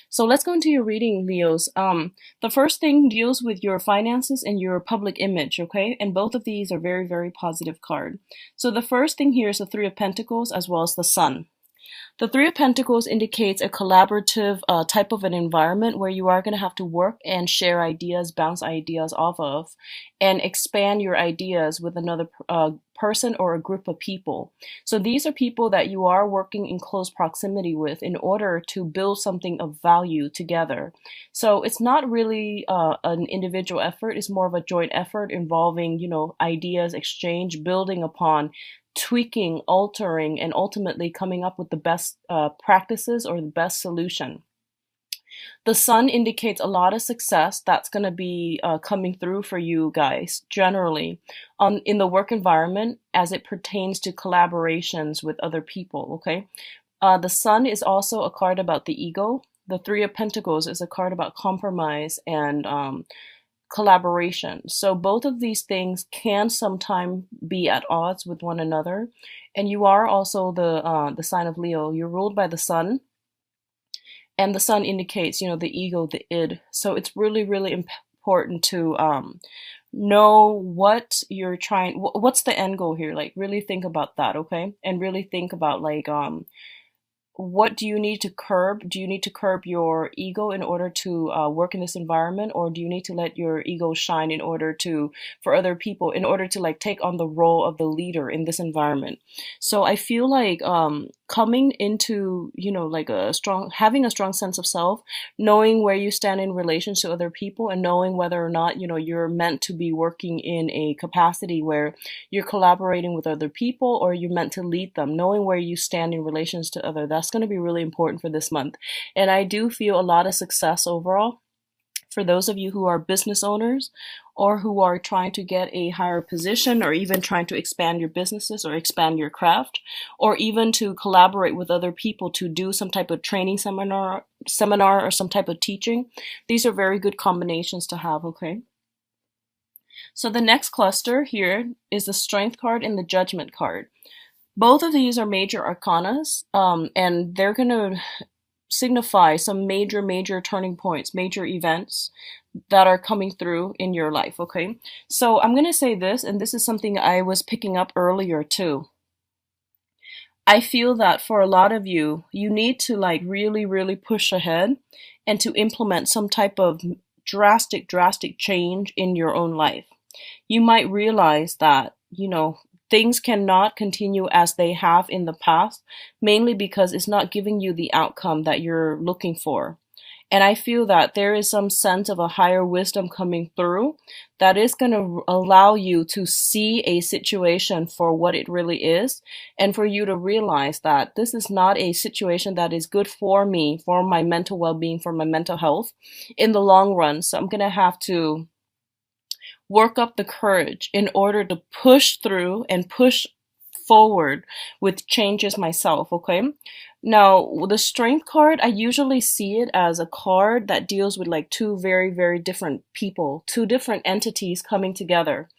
So let's go into your reading, Leos. The first thing deals with your finances and your public image, okay? And both of these are very, very positive card. So the first thing here is the Three of Pentacles as well as the Sun. The Three of Pentacles indicates a collaborative type of an environment where you are going to have to work and share ideas, bounce ideas off of, and expand your ideas with another person or a group of people. So these are people that you are working in close proximity with in order to build something of value together. So it's not really an individual effort, it's more of a joint effort involving, ideas exchange, building upon tweaking, altering, and ultimately coming up with the best practices or the best solution. The sun indicates a lot of success that's going to be coming through for you guys generally in the work environment as it pertains to collaborations with other people. Okay. The sun is also a card about the ego. The Three of Pentacles is a card about compromise and collaboration. So both of these things can sometimes be at odds with one another. And you are also the sign of Leo. You're ruled by the sun, and the sun indicates, the ego, the id. So it's really, really important to know what you're trying. What's the end goal here? Like really think about that, okay? And really think about like what do you need to curb? Do you need to curb your ego in order to work in this environment, or do you need to let your ego shine in order to, for other people, in order to like take on the role of the leader in this environment? So I feel like coming into, like having a strong sense of self, knowing where you stand in relation to other people, and knowing whether or not, you're meant to be working in a capacity where you're collaborating with other people or you're meant to lead them, knowing where you stand in relations to other, that's going to be really important for this month. And I do feel a lot of success overall for those of you who are business owners or who are trying to get a higher position, or even trying to expand your businesses or expand your craft, or even to collaborate with other people to do some type of training seminar or some type of teaching. These are very good combinations to have, okay? So the next cluster here is the Strength card and the Judgment card. Both of these are major arcanas, and they're going to signify some major turning points, major events that are coming through in your life, okay? So I'm going to say this, and this is something I was picking up earlier too. I feel that for a lot of you, you need to like really push ahead and to implement some type of drastic change in your own life. You might realize that, things cannot continue as they have in the past, mainly because it's not giving you the outcome that you're looking for. And I feel that there is some sense of a higher wisdom coming through that is going to allow you to see a situation for what it really is, and for you to realize that this is not a situation that is good for me, for my mental well-being, for my mental health in the long run. So I'm going to have to work up the courage in order to push through and push forward with changes myself, okay? Now, the Strength card, I usually see it as a card that deals with like two very different people, two different entities coming together.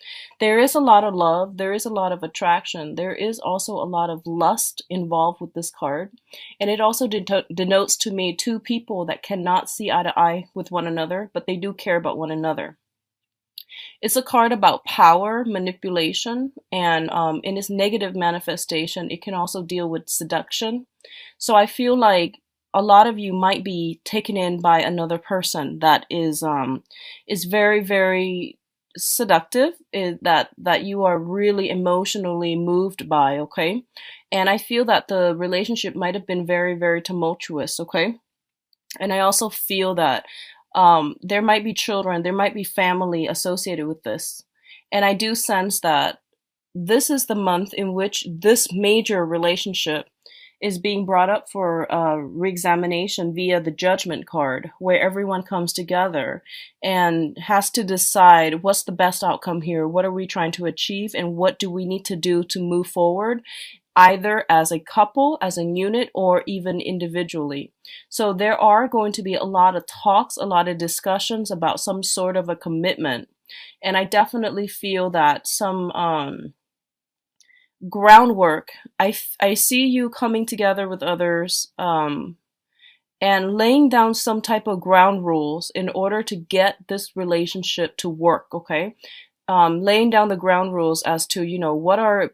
There is a lot of love, there is a lot of attraction, there is also a lot of lust involved with this card. And it also denotes to me two people that cannot see eye to eye with one another, but they do care about one another. It's a card about power, manipulation, and in its negative manifestation, it can also deal with seduction. So I feel like a lot of you might be taken in by another person that is very seductive, that you are really emotionally moved by, okay? And I feel that the relationship might have been very tumultuous, okay? And I also feel that there might be children, there might be family associated with this. And I do sense that this is the month in which this major relationship is being brought up for re-examination via the Judgment card, where everyone comes together and has to decide what's the best outcome here, what are we trying to achieve, and what do we need to do to move forward, either as a couple, as a unit, or even individually. So there are going to be a lot of talks, a lot of discussions about some sort of a commitment. And I definitely feel that some groundwork, I see you coming together with others, and laying down some type of ground rules in order to get this relationship to work, okay? Laying down the ground rules as to, what are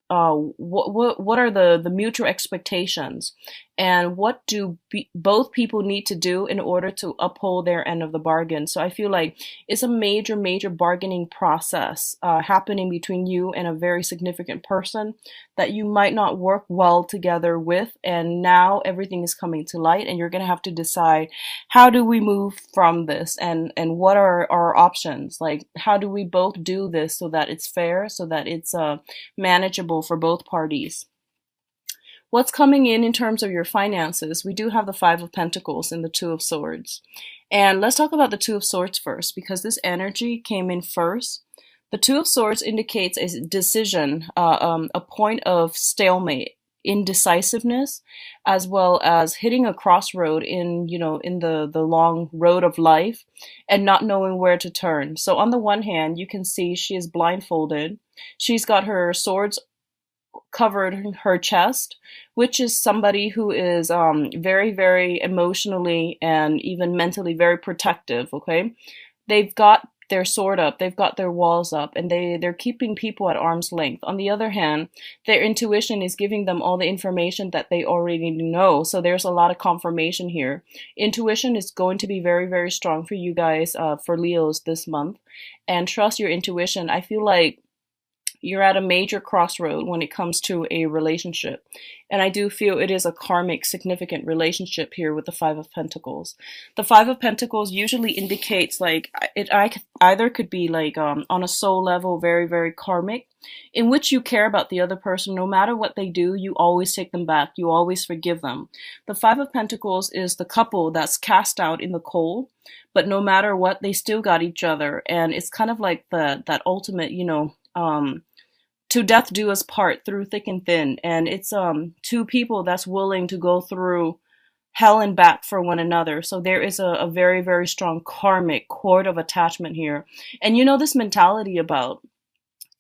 what are the mutual expectations, and what do both people need to do in order to uphold their end of the bargain. So I feel like it's a major bargaining process happening between you and a very significant person that you might not work well together with, and now everything is coming to light, and you're going to have to decide, how do we move from this, and what are our options? Like, how do we both do this so that it's fair, so that it's manageable for both parties? What's coming in terms of your finances? We do have the Five of Pentacles and the Two of Swords. And let's talk about the Two of Swords first, because this energy came in first. The Two of Swords indicates a decision, a point of stalemate, indecisiveness, as well as hitting a crossroad in the long road of life and not knowing where to turn. So on the one hand, you can see she is blindfolded. She's got her swords covered her chest, which is somebody who is very emotionally and even mentally very protective. Okay, they've got their sword up, they've got their walls up, and they're keeping people at arm's length. On the other hand, their intuition is giving them all the information that they already know, so there's a lot of confirmation here. Intuition is going to be very strong for you guys, for Leos this month, and trust your intuition. I feel like you're at a major crossroad when it comes to a relationship. And I do feel it is a karmic, significant relationship here with the Five of Pentacles. The Five of Pentacles usually indicates like either could be like on a soul level, very karmic, in which you care about the other person. No matter what they do, you always take them back. You always forgive them. The Five of Pentacles is the couple that's cast out in the cold, but no matter what, they still got each other. And it's kind of like that ultimate, to death do us part through thick and thin. And it's two people that's willing to go through hell and back for one another. So there is a very strong karmic cord of attachment here. And this mentality about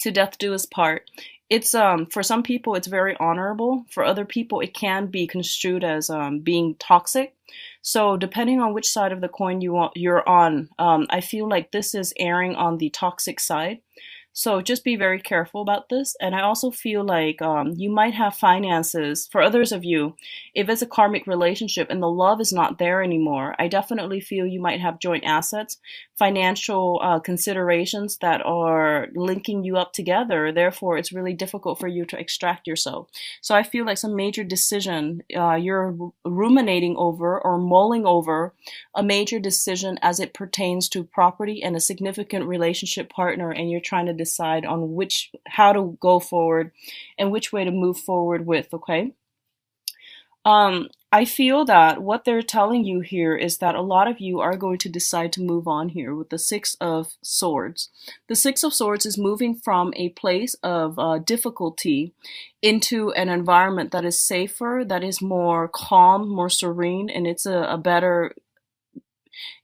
to death do us part, it's for some people it's very honorable. For other people it can be construed as being toxic. So depending on which side of the coin you're on, I feel like this is erring on the toxic side. So just be very careful about this. And I also feel like you might have finances. For others of you, if it's a karmic relationship and the love is not there anymore, I definitely feel you might have joint assets, financial considerations that are linking you up together. Therefore, it's really difficult for you to extract yourself. So I feel like some major decision you're ruminating over or mulling over, a major decision as it pertains to property and a significant relationship partner, and you're trying to decide on how to go forward and which way to move forward with. Okay, I feel that what they're telling you here is that a lot of you are going to decide to move on here with the Six of Swords. The Six of Swords is moving from a place of difficulty into an environment that is safer, that is more calm, more serene, and it's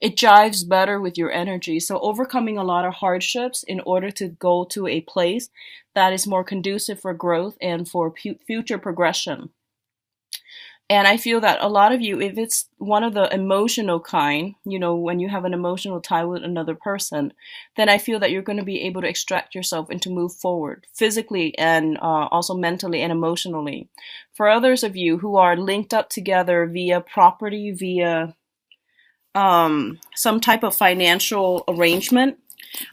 it jives better with your energy. So overcoming a lot of hardships in order to go to a place that is more conducive for growth and for future progression. And I feel that a lot of you, if it's one of the emotional kind, when you have an emotional tie with another person, then I feel that you're going to be able to extract yourself and to move forward physically and also mentally and emotionally. For others of you who are linked up together via property, via some type of financial arrangement,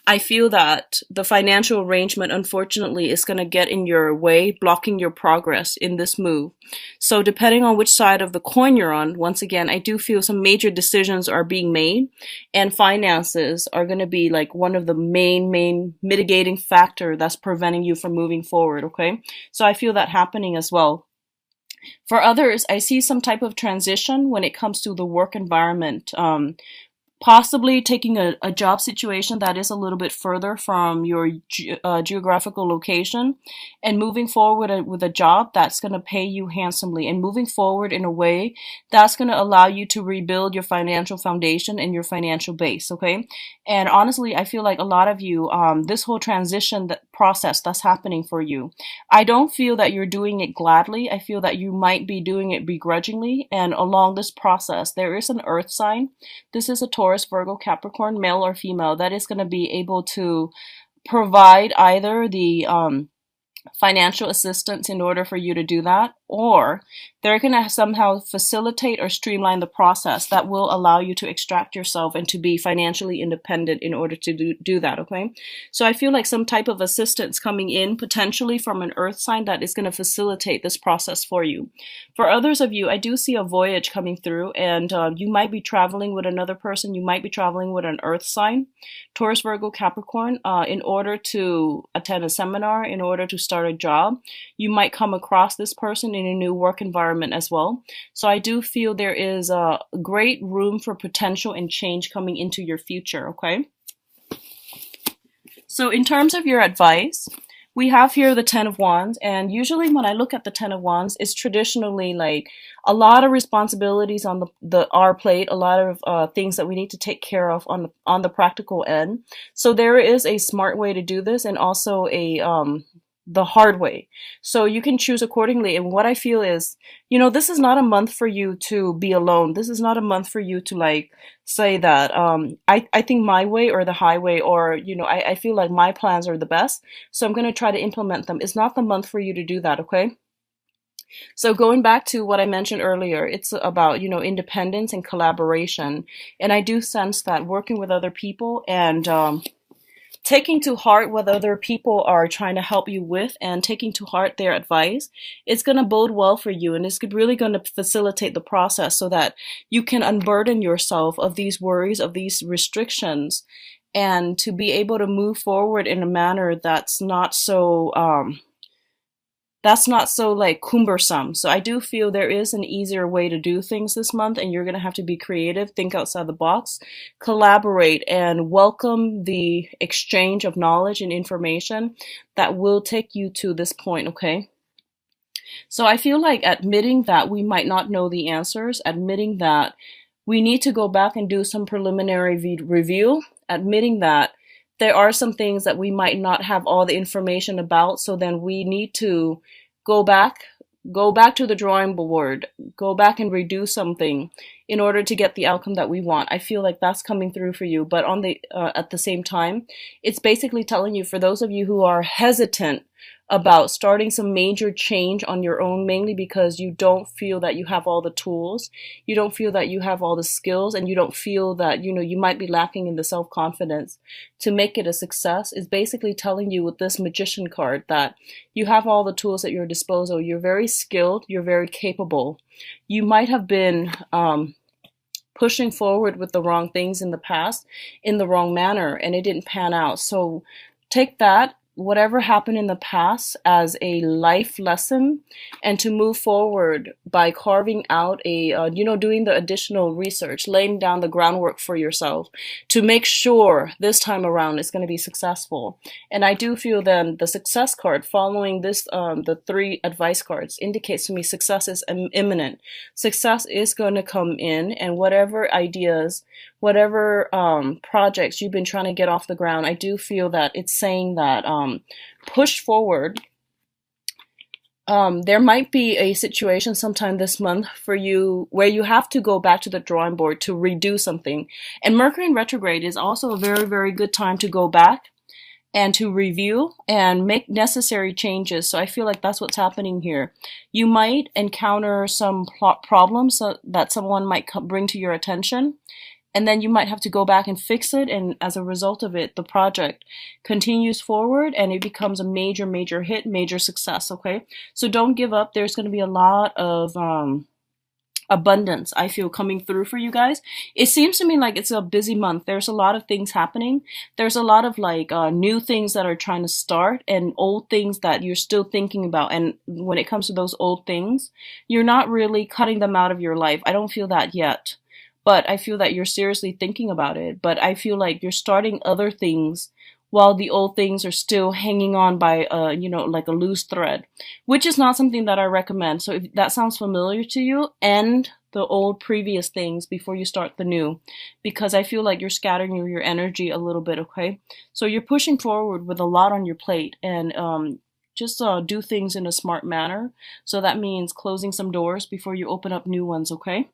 I feel that the financial arrangement, unfortunately, is going to get in your way, blocking your progress in this move. So depending on which side of the coin you're on, once again, I do feel some major decisions are being made, and finances are going to be like one of the main mitigating factor that's preventing you from moving forward. Okay, so I feel that happening as well. For others, I see some type of transition when it comes to the work environment. possibly taking a job situation that is a little bit further from your geographical location and moving forward with a job that's going to pay you handsomely and moving forward in a way that's going to allow you to rebuild your financial foundation and your financial base. Okay. And honestly, I feel like a lot of you, this whole transition process that's happening for you, I don't feel that you're doing it gladly. I feel that you might be doing it begrudgingly. And along this process, there is an earth sign. This is a Taurus, Virgo, Capricorn, male or female, that is going to be able to provide either the financial assistance in order for you to do that, or they're going to somehow facilitate or streamline the process that will allow you to extract yourself and to be financially independent in order to do that, okay? So I feel like some type of assistance coming in potentially from an earth sign that is going to facilitate this process for you. For others of you, I do see a voyage coming through, and you might be traveling with another person. You might be traveling with an earth sign, Taurus, Virgo, Capricorn, in order to attend a seminar, in order to start a job. You might come across this person in a new work environment as well. So I do feel there is a great room for potential and change coming into your future, okay? So in terms of your advice, we have here the Ten of Wands, and usually when I look at the Ten of Wands, it's traditionally like a lot of responsibilities on our plate, a lot of things that we need to take care of on the practical end. So there is a smart way to do this, and also a the hard way. So you can choose accordingly. And what I feel is, this is not a month for you to be alone. This is not a month for you to like say that I think my way or the highway, or I feel like my plans are the best, so I'm going to try to implement them. It's not the month for you to do that, okay? So going back to what I mentioned earlier, it's about, independence and collaboration. And I do sense that working with other people and taking to heart what other people are trying to help you with and taking to heart their advice, it's going to bode well for you, and it's really going to facilitate the process so that you can unburden yourself of these worries, of these restrictions, and to be able to move forward in a manner that's not so like cumbersome. So I do feel there is an easier way to do things this month, and you're going to have to be creative, think outside the box, collaborate, and welcome the exchange of knowledge and information that will take you to this point, okay? So I feel like admitting that we might not know the answers, admitting that we need to go back and do some preliminary review, admitting that there are some things that we might not have all the information about, so then we need to go back to the drawing board, go back and redo something in order to get the outcome that we want. I feel like that's coming through for you, but at the same time, it's basically telling you, for those of you who are hesitant about starting some major change on your own, mainly because you don't feel that you have all the tools, you don't feel that you have all the skills, and you don't feel that, you might be lacking in the self-confidence to make it a success, is basically telling you with this Magician card that you have all the tools at your disposal. You're very skilled, you're very capable. You might have been pushing forward with the wrong things in the past in the wrong manner, and it didn't pan out. So take that, whatever happened in the past, as a life lesson, and to move forward by carving out doing the additional research, laying down the groundwork for yourself to make sure this time around it's going to be successful. And I do feel then the success card following this, the 3 advice cards, indicates to me success is imminent. Success is going to come in, and whatever ideas, whatever projects you've been trying to get off the ground, I do feel that it's saying that push forward. There might be a situation sometime this month for you where you have to go back to the drawing board to redo something. And Mercury in retrograde is also a very, very good time to go back and to review and make necessary changes. So I feel like that's what's happening here. You might encounter some problems that someone might bring to your attention, and then you might have to go back and fix it, and as a result of it, the project continues forward and it becomes a major, major hit, major success, okay? So don't give up. There's going to be a lot of abundance, I feel, coming through for you guys. It seems to me like it's a busy month. There's a lot of things happening. There's a lot of new things that are trying to start, and old things that you're still thinking about. And when it comes to those old things, you're not really cutting them out of your life. I don't feel that yet. but I feel that you're seriously thinking about it. But I feel like you're starting other things while the old things are still hanging on by like a loose thread, which is not something that I recommend. So if that sounds familiar to you, end the old previous things before you start the new, because I feel like you're scattering your energy a little bit, okay? So you're pushing forward with a lot on your plate, and just do things in a smart manner. So that means closing some doors before you open up new ones, okay?